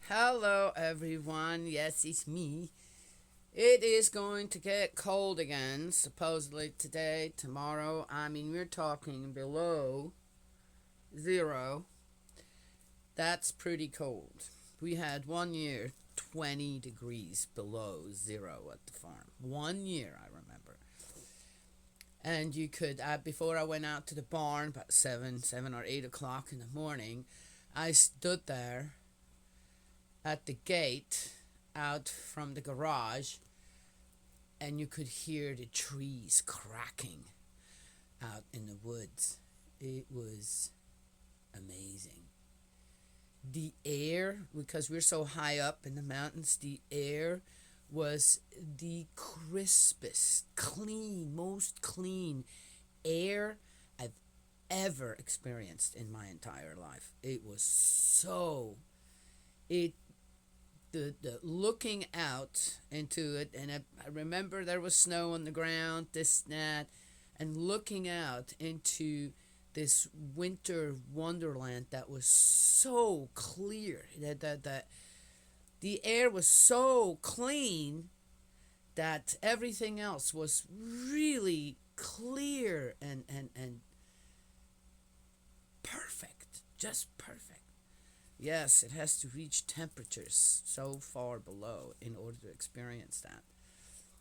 Hello, everyone. Yes, it's me. It is going to get cold again, supposedly today, tomorrow. I mean, we're talking below zero. That's pretty cold. We had 1 year 20 degrees below zero at the farm. 1 year, I remember. And you could, before I went out to the barn, about 7 or 8 o'clock in the morning, I stood there at the gate out from the garage, and you could hear the trees cracking out in the woods. It was amazing. The air, because we're so high up in the mountains, the air was the crispest, clean, most clean air I've ever experienced in my entire life. It was so it the looking out into it, and I remember there was snow on the ground, this, that, and looking out into this winter wonderland that was so clear, that the air was so clean that everything else was really clear and perfect, just perfect. Yes, it has to reach temperatures so far below in order to experience that.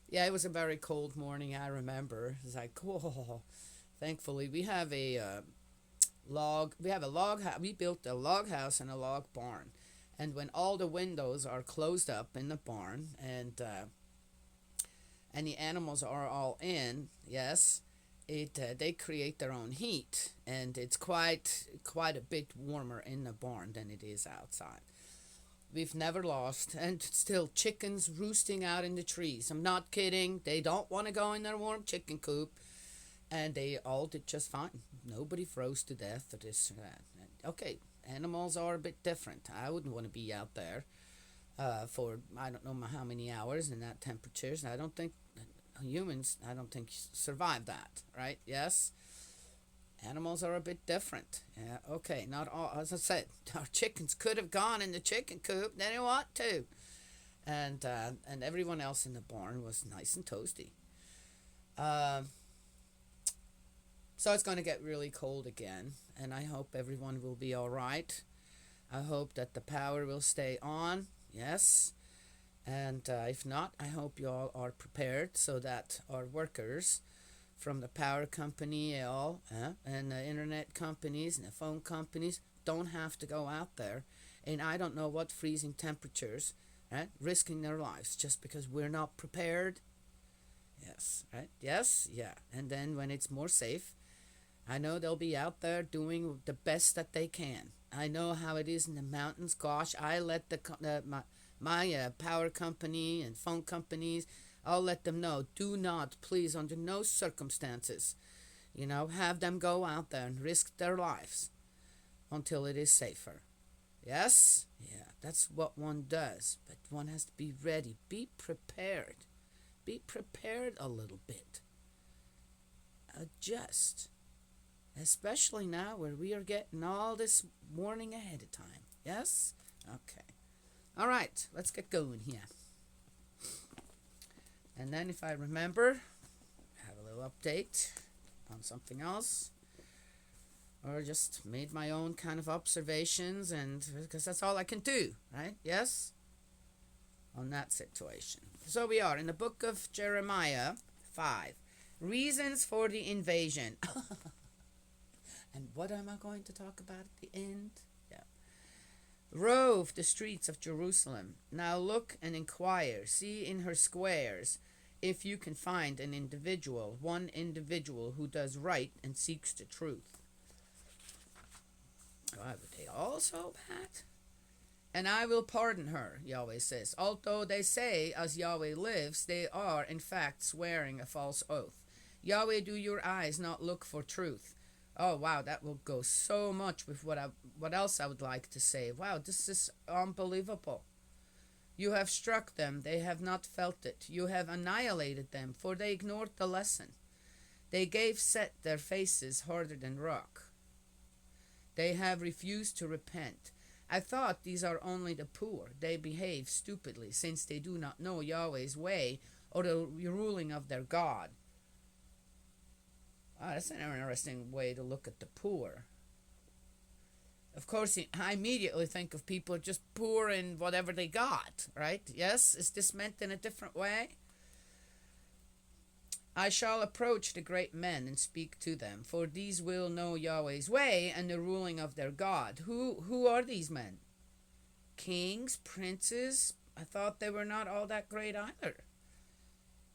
Yeah, it was a very cold morning, I remember. It's like, oh, thankfully we have a log house. We built a log house and a log barn. And when all the windows are closed up in the barn and the animals are all in, yes, it they create their own heat, and it's quite a bit warmer in the barn than it is outside. We've never lost, and still chickens roosting out in the trees. I'm not kidding. They don't want to go in their warm chicken coop, and they all did just fine. Nobody froze to death or this or that. Okay, animals are a bit different. I wouldn't want to be out there for I don't know how many hours in that temperatures. I don't think humans, I don't think, survive that, right? Yes, animals are a bit different. Yeah, okay, not all. As I said, our chickens could have gone in the chicken coop. They didn't want to, and everyone else in the barn was nice and toasty. Uh, so it's going to get really cold again, and I hope everyone will be all right. I hope that the power will stay on. Yes. And if not, I hope you all are prepared so that our workers from the power company and the internet companies and the phone companies don't have to go out there in I don't know what freezing temperatures, right? Risking their lives just because we're not prepared. Yes, right? Yes, yeah. And then when it's more safe, I know they'll be out there doing the best that they can. I know how it is in the mountains. Gosh, I let my power company and phone companies, I'll let them know. Do not, please, under no circumstances, have them go out there and risk their lives until it is safer. Yes? Yeah, that's what one does. But one has to be ready. Be prepared. Be prepared a little bit. Adjust. Especially now where we are getting all this warning ahead of time. Yes? Okay. All right, let's get going here. And then, if I remember, have a little update on something else, or just made my own kind of observations, and because that's all I can do, right? Yes? On that situation. So we are in the book of Jeremiah 5. Reasons for the invasion. And what am I going to talk about at the end? Yeah. Rove the streets of Jerusalem. Now look and inquire, see in her squares, if you can find one individual who does right and seeks the truth. Why would they all so bad? And I will pardon her, Yahweh says. Although they say, as Yahweh lives, they are in fact swearing a false oath. Yahweh, do your eyes not look for truth? Oh wow, that will go so much with what else I would like to say. Wow, this is unbelievable. You have struck them, they have not felt it. You have annihilated them, for they ignored the lesson. They gave set their faces harder than rock. They have refused to repent. I thought these are only the poor. They behave stupidly, since they do not know Yahweh's way or the ruling of their God. That's an interesting way to look at the poor. Of course, I immediately think of people just poor in whatever they got, right? Yes? Is this meant in a different way? I shall approach the great men and speak to them, for these will know Yahweh's way and the ruling of their God. Who are these men? Kings, princes? I thought they were not all that great either.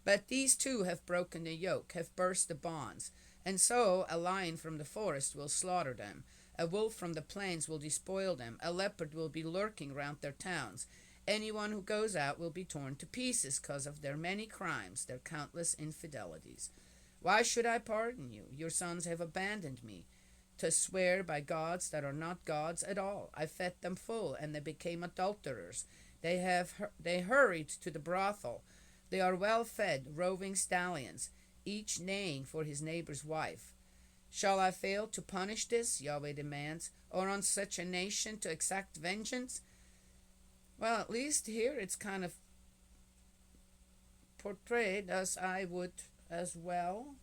But these too have broken the yoke, have burst the bonds, and so a lion from the forest will slaughter them. A wolf from the plains will despoil them. A leopard will be lurking round their towns. Anyone who goes out will be torn to pieces because of their many crimes, their countless infidelities. Why should I pardon you? Your sons have abandoned me, to swear by gods that are not gods at all. I fed them full, and they became adulterers. They hurried to the brothel. They are well-fed, roving stallions, each neighing for his neighbor's wife. Shall I fail to punish this, Yahweh demands, or on such a nation to exact vengeance? Well, at least here it's kind of portrayed as I would as well.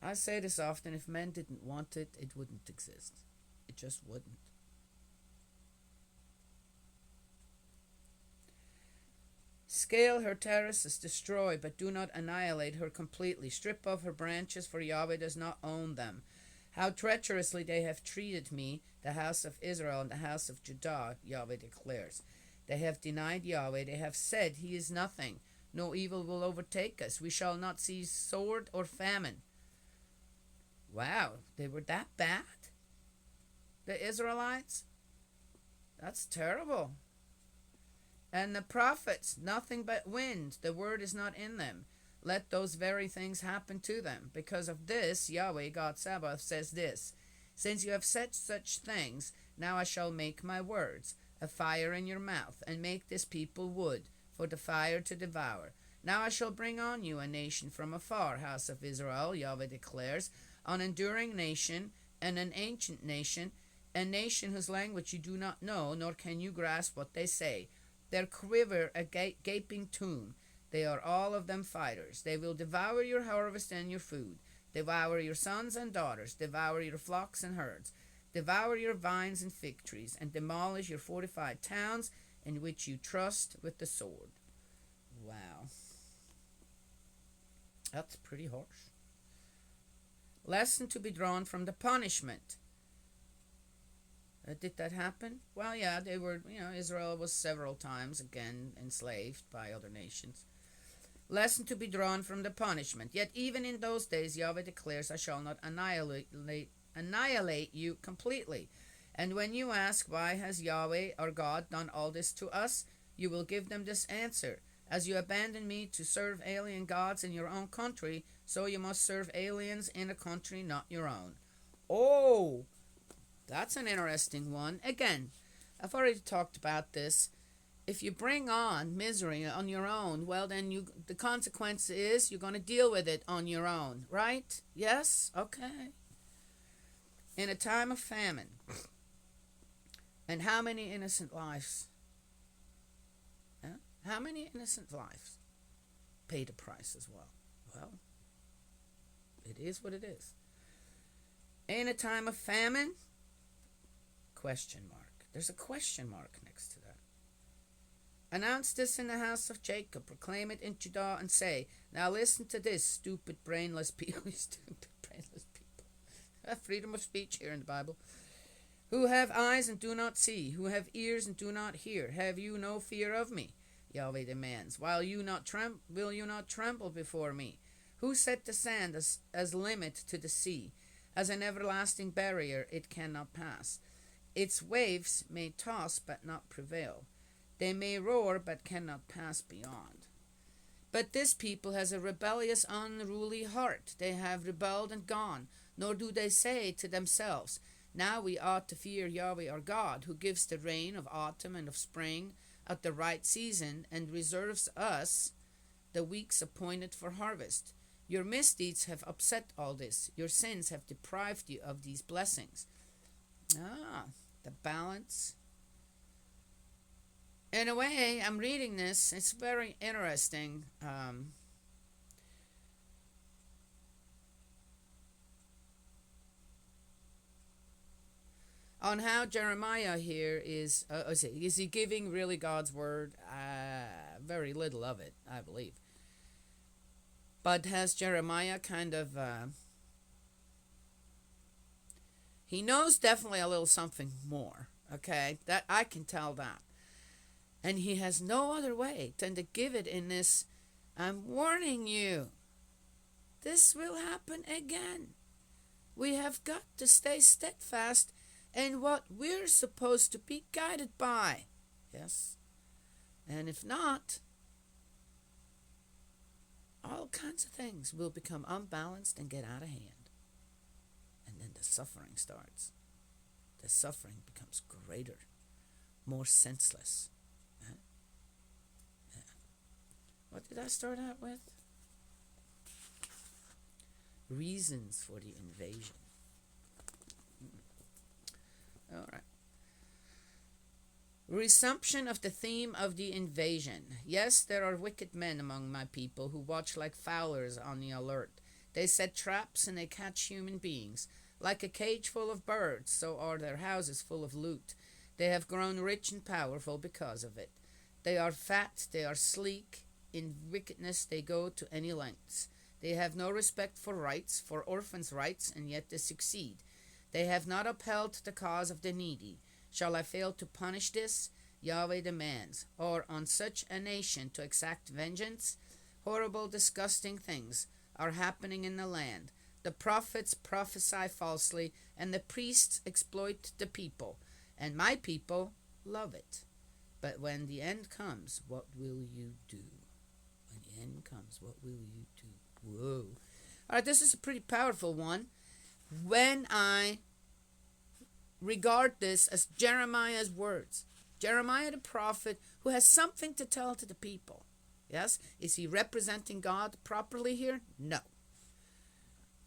I say this often, if men didn't want it, it wouldn't exist. It just wouldn't. Scale her terraces, destroy, but do not annihilate her completely. Strip off her branches, for Yahweh does not own them. How treacherously they have treated me, the house of Israel and the house of Judah, Yahweh declares. They have denied Yahweh. They have said, He is nothing. No evil will overtake us. We shall not see sword or famine. Wow, they were that bad? The Israelites? That's terrible. And the prophets, nothing but wind. The word is not in them. Let those very things happen to them. Because of this, Yahweh, God Sabaoth, says this, Since you have said such things, now I shall make my words a fire in your mouth, and make this people wood, for the fire to devour. Now I shall bring on you a nation from afar, house of Israel, Yahweh declares, an enduring nation, and an ancient nation, a nation whose language you do not know, nor can you grasp what they say. Their quiver a gaping tomb. They are all of them fighters. They will devour your harvest and your food, devour your sons and daughters, devour your flocks and herds, devour your vines and fig trees, and demolish your fortified towns in which you trust with the sword. Wow. That's pretty harsh. Lesson to be drawn from the punishment. Did that happen? Well, yeah, they were, Israel was several times again enslaved by other nations. Lesson to be drawn from the punishment. Yet even in those days, Yahweh declares, I shall not annihilate you completely. And when you ask, why has Yahweh, our God, done all this to us? You will give them this answer. As you abandon me to serve alien gods in your own country, so you must serve aliens in a country not your own. Oh, that's an interesting one. Again, I've already talked about this. If you bring on misery on your own, well, then the consequence is you're going to deal with it on your own, right? Yes? Okay. In a time of famine, and how many innocent lives? How many innocent lives pay the price as well? Well, it is what it is. In a time of famine, question mark. There's a question mark next to that. Announce this in the house of Jacob. Proclaim it in Judah and say, now listen to this, stupid, brainless people. Stupid, brainless people. Freedom of speech here in the Bible. Who have eyes and do not see, who have ears and do not hear. Have you no fear of me? Yahweh demands. Will you not tremble before me? Who set the sand as limit to the sea? As an everlasting barrier it cannot pass. Its waves may toss but not prevail. They may roar but cannot pass beyond. But this people has a rebellious, unruly heart. They have rebelled and gone, nor do they say to themselves, now we ought to fear Yahweh our God, who gives the rain of autumn and of spring at the right season, and reserves us the weeks appointed for harvest. Your misdeeds have upset all this. Your sins have deprived you of these blessings. Ah, the balance. In a way, I'm reading this. It's very interesting. On how Jeremiah here is he giving really God's word? Very little of it, I believe. But has Jeremiah kind of he knows definitely a little something more, okay? That I can tell that. And he has no other way than to give it in this, I'm warning you. This will happen again. We have got to stay steadfast in what we're supposed to be guided by. Yes? And if not, all kinds of things will become unbalanced and get out of hand. And then the suffering starts. The suffering becomes greater, more senseless. Huh? Yeah. What did I start out with? Reasons for the invasion. All right. Resumption of the theme of the invasion. Yes, there are wicked men among my people who watch like fowlers on the alert. They set traps and they catch human beings. Like a cage full of birds, so are their houses full of loot. They have grown rich and powerful because of it. They are fat, they are sleek. In wickedness they go to any lengths. They have no respect for rights, for orphans' rights, and yet they succeed. They have not upheld the cause of the needy. Shall I fail to punish this? Yahweh demands. Or on such a nation to exact vengeance? Horrible, disgusting things are happening in the land. The prophets prophesy falsely, and the priests exploit the people. And my people love it. But when the end comes, what will you do? When the end comes, what will you do? Whoa. All right, this is a pretty powerful one. When I regard this as Jeremiah's words, Jeremiah the prophet who has something to tell to the people. Yes? Is he representing God properly here? No.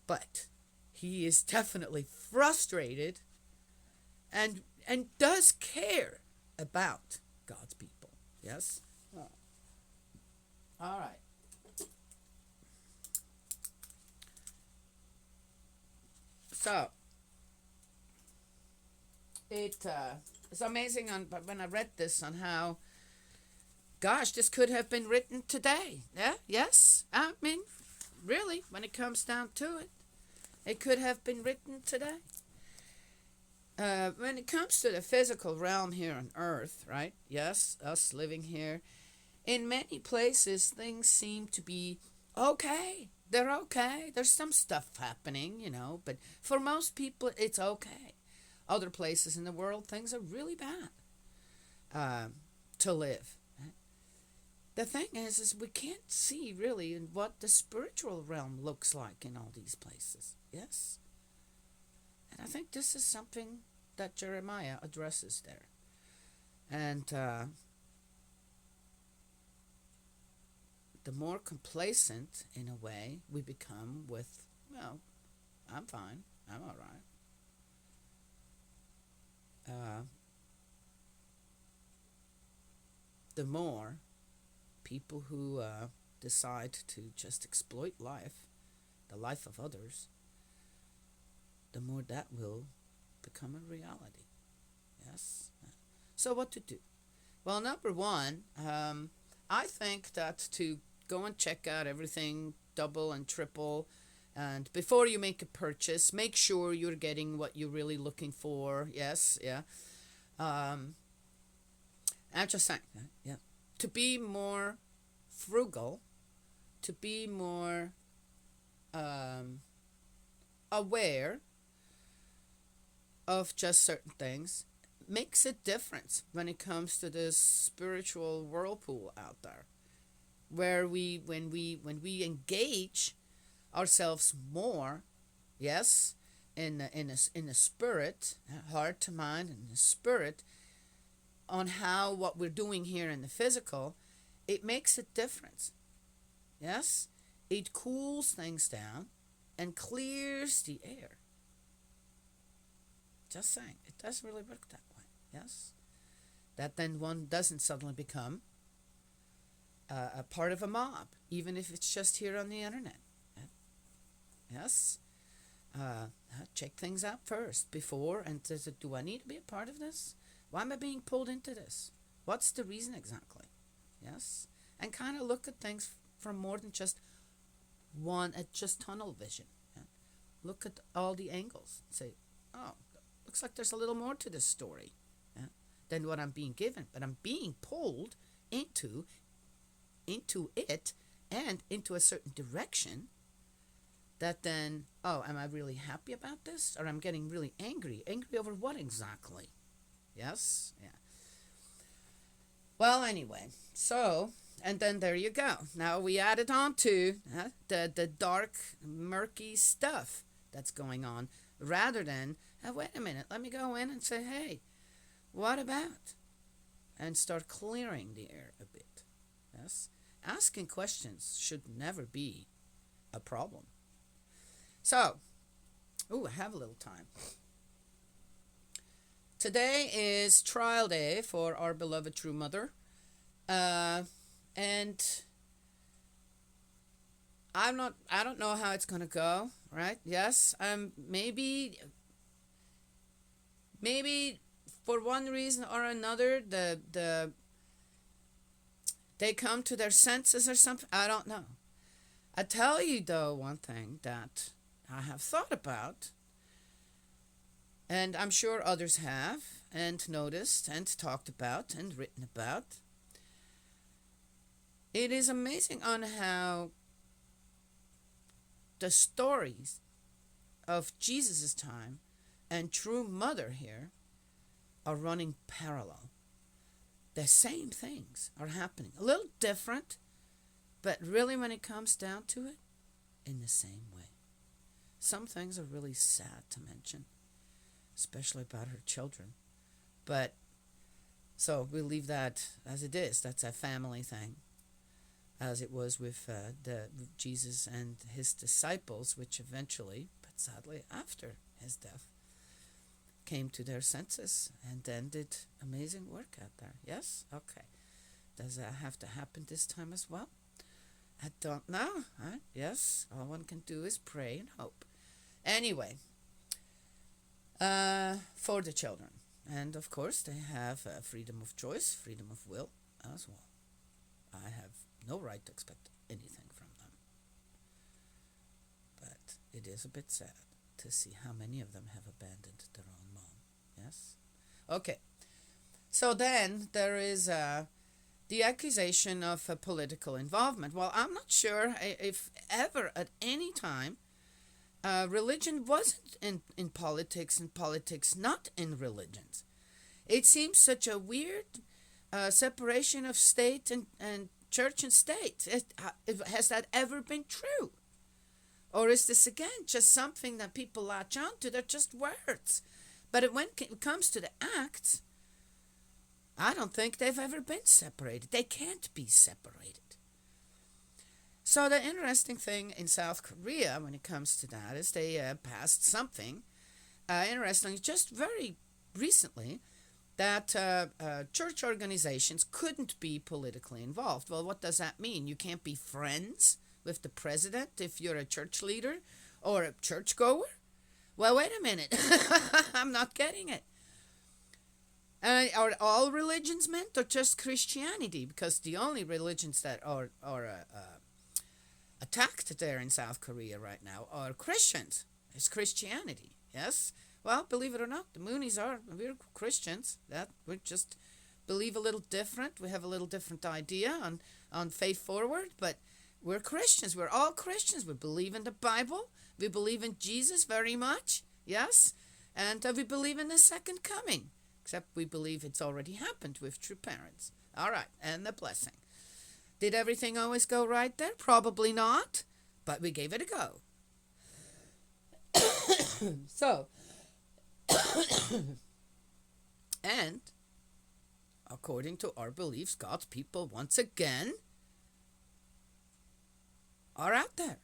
But he is definitely frustrated and does care about God's people. Yes? Oh. All right. So, it's amazing when I read this on how, gosh, this could have been written today. Yeah, yes. I mean, really, when it comes down to it, it could have been written today. When it comes to the physical realm here on earth, right? Yes, us living here, in many places things seem to be okay. They're okay. There's some stuff happening, but for most people it's okay. Other places in the world, things are really bad to live. The thing is we can't see really what the spiritual realm looks like in all these places. Yes? And I think this is something that Jeremiah addresses there. And the more complacent, in a way, we become with, well, I'm fine, I'm all right. The more people who decide to just exploit life, the life of others, the more that will become a reality. Yes? So what to do? Well, number one, I think that to go and check out everything double and triple, and before you make a purchase, make sure you're getting what you're really looking for. Yes, yeah. I'm just saying, yeah. To be more frugal, to be more aware of just certain things, makes a difference when it comes to this spiritual whirlpool out there, where when we engage ourselves more, yes, in the spirit, heart to mind, and the spirit, on how what we're doing here in the physical, it makes a difference. Yes, It cools things down and clears the air. Just saying, it does really work that way. Yes, that then one doesn't suddenly become a part of a mob, even if it's just here on the internet. Yes, check things out first before, and do I need to be a part of this? Why am I being pulled into this? What's the reason exactly? Yes, and kind of look at things from more than just just tunnel vision. Yeah? Look at all the angles. Say, oh, looks like there's a little more to this story, yeah, than what I'm being given, but I'm being pulled into it and into a certain direction that then, oh, am I really happy about this? Or I'm getting really angry? Angry over what exactly? Yes? Yeah. Well, anyway, so, and then there you go. Now we added on to the dark, murky stuff that's going on, rather than, wait a minute, let me go in and say, hey, what about? And start clearing the air a bit. Yes? Asking questions should never be a problem. So, I have a little time. Today is trial day for our beloved true mother. And I don't know how it's going to go, right? Yes, maybe for one reason or another, they come to their senses or something. I don't know. I tell you, though, one thing that I have thought about, and I'm sure others have, and noticed, and talked about, and written about. It is amazing on how the stories of Jesus' time and true mother here are running parallel. The same things are happening. A little different, but really when it comes down to it, in the same way. Some things are really sad to mention, especially about her children. But, so we'll leave that as it is. That's a family thing, as it was with Jesus and his disciples, which eventually, but sadly after his death, came to their senses and then did amazing work out there. Yes? Okay. Does that have to happen this time as well? I don't know. Huh? Yes? All one can do is pray and hope. Anyway, for the children. And of course, they have freedom of choice, freedom of will as well. I have no right to expect anything from them. But it is a bit sad to see how many of them have abandoned their own mom. Yes? Okay. So then there is the accusation of political involvement. Well, I'm not sure if ever at any time religion wasn't in politics and politics not in religions. It seems such a weird separation of state and church and state. Has that ever been true? Or is this again just something that people latch on to? They're just words. But when it comes to the acts, I don't think they've ever been separated. They can't be separated. So the interesting thing in South Korea when it comes to that is they passed something interesting just very recently, that church organizations couldn't be politically involved. Well, what does that mean? You can't be friends with the president if you're a church leader or a churchgoer? Well, wait a minute. I'm not getting it. Are all religions meant or just Christianity? Because the only religions that are attacked there in South Korea right now are Christians. It's Christianity, yes? Well, believe it or not, the Moonies we're Christians. That we just believe a little different. We have a little different idea on faith forward, but we're Christians. We're all Christians. We believe in the Bible. We believe in Jesus very much, yes? And we believe in the second coming, except we believe it's already happened with true parents. All right, and the blessing. Did everything always go right there? Probably not, but we gave it a go. So, and according to our beliefs, God's people once again are out there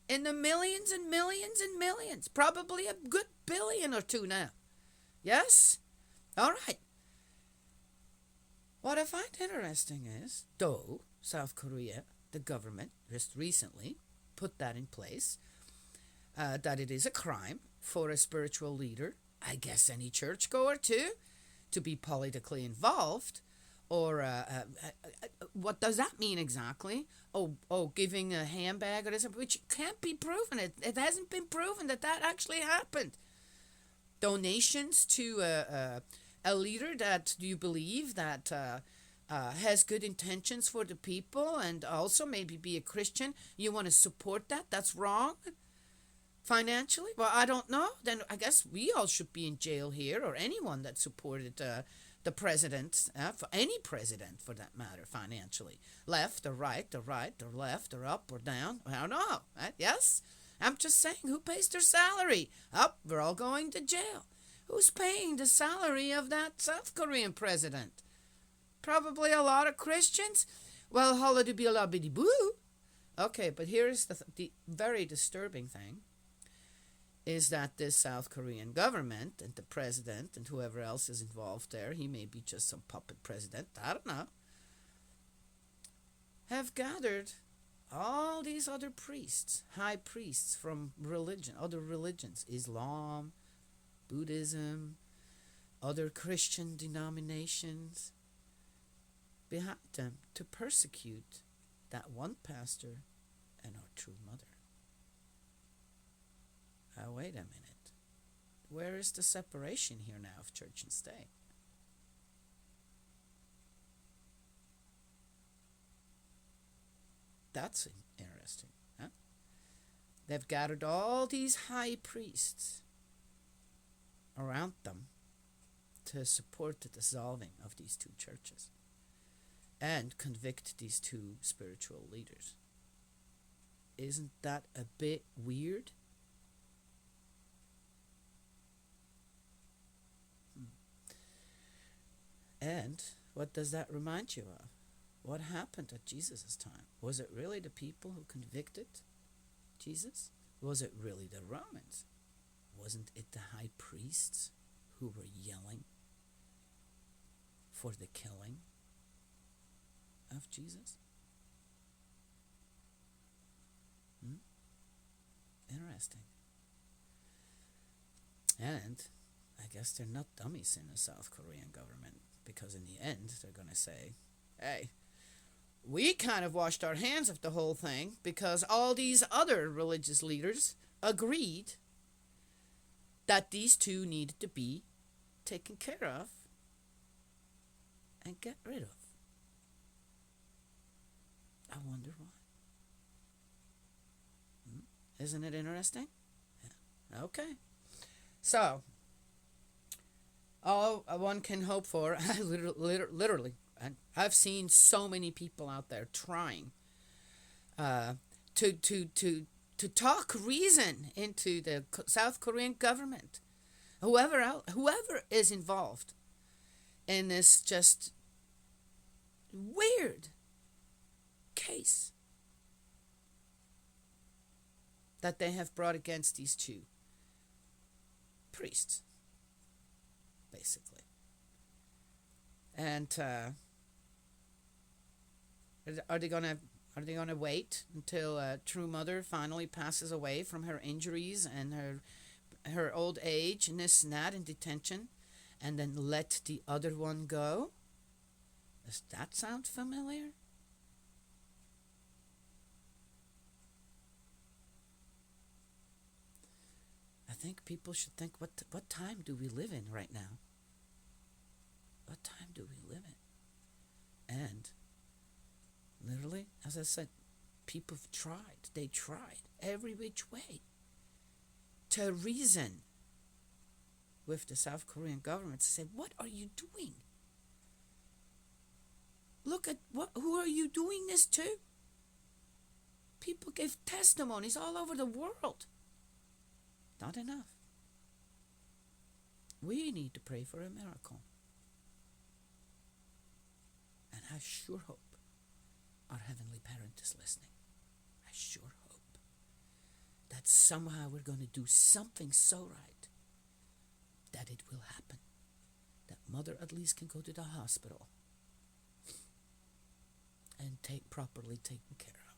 in the millions and millions and millions, probably a good billion or two now. Yes? All right. What I find interesting is, though South Korea, the government, just recently put that in place, that it is a crime for a spiritual leader, I guess any churchgoer too, to be politically involved. Or what does that mean exactly? Giving a handbag or something, which can't be proven. It hasn't been proven that that actually happened. Donations to a leader that you believe that has good intentions for the people and also maybe be a Christian, you want to support that? That's wrong financially? Well, I don't know. Then I guess we all should be in jail here, or anyone that supported the president, for any president for that matter, financially. Left or right or right or left or up or down. I don't know. Right? Yes? I'm just saying, who pays their salary? Up, we're all going to jail. Who's paying the salary of that South Korean president? Probably a lot of Christians. Well, holla be a la biddy boo. Okay, but here's the very disturbing thing is that this South Korean government and the president and whoever else is involved there, he may be just some puppet president, I don't know, have gathered all these other priests, high priests from religion, other religions, Islam, Buddhism, other Christian denominations, behind them to persecute that one pastor and our true mother. Wait a minute. Where is the separation here now of church and state? That's interesting. Huh? They've gathered all these high priests around them to support the dissolving of these two churches and convict these two spiritual leaders. Isn't that a bit weird? And what does that remind you of? What happened at Jesus' time? Was it really the people who convicted Jesus? Was it really the Romans? Wasn't it the high priests who were yelling for the killing of Jesus? Interesting. And I guess they're not dummies in the South Korean government, because in the end they're going to say, hey, we kind of washed our hands of the whole thing because all these other religious leaders agreed that these two needed to be taken care of and get rid of. I wonder why. Isn't it interesting? Yeah. Okay. So, all one can hope for, literally, I've seen so many people out there trying to talk reason into the South Korean government, whoever is involved in this just weird case that they have brought against these two priests, basically. And are they gonna wait until True Mother finally passes away from her injuries and her old age and this and that in detention, and then let the other one go? Does that sound familiar? I think people should think, what time do we live in right now? What time do we live in? And literally, as I said, people have tried. They tried every which way to reason with the South Korean government to say, what are you doing? Look at who are you doing this to? People gave testimonies all over the world. Not enough. We need to pray for a miracle. And I sure hope our Heavenly Parent is listening. I sure hope that somehow we're going to do something so right that it will happen. That mother at least can go to the hospital and properly taken care of.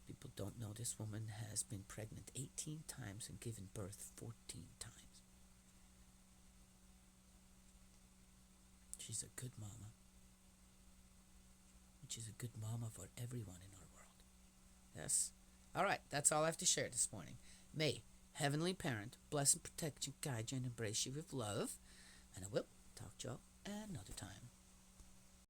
People don't know this woman has been pregnant 18 times and given birth 14 times. She's a good mama. And she's a good mama for everyone in our world. Yes? Alright, that's all I have to share this morning. May Heavenly Parent bless and protect you, guide you, and embrace you with love. And I will talk to y'all another time.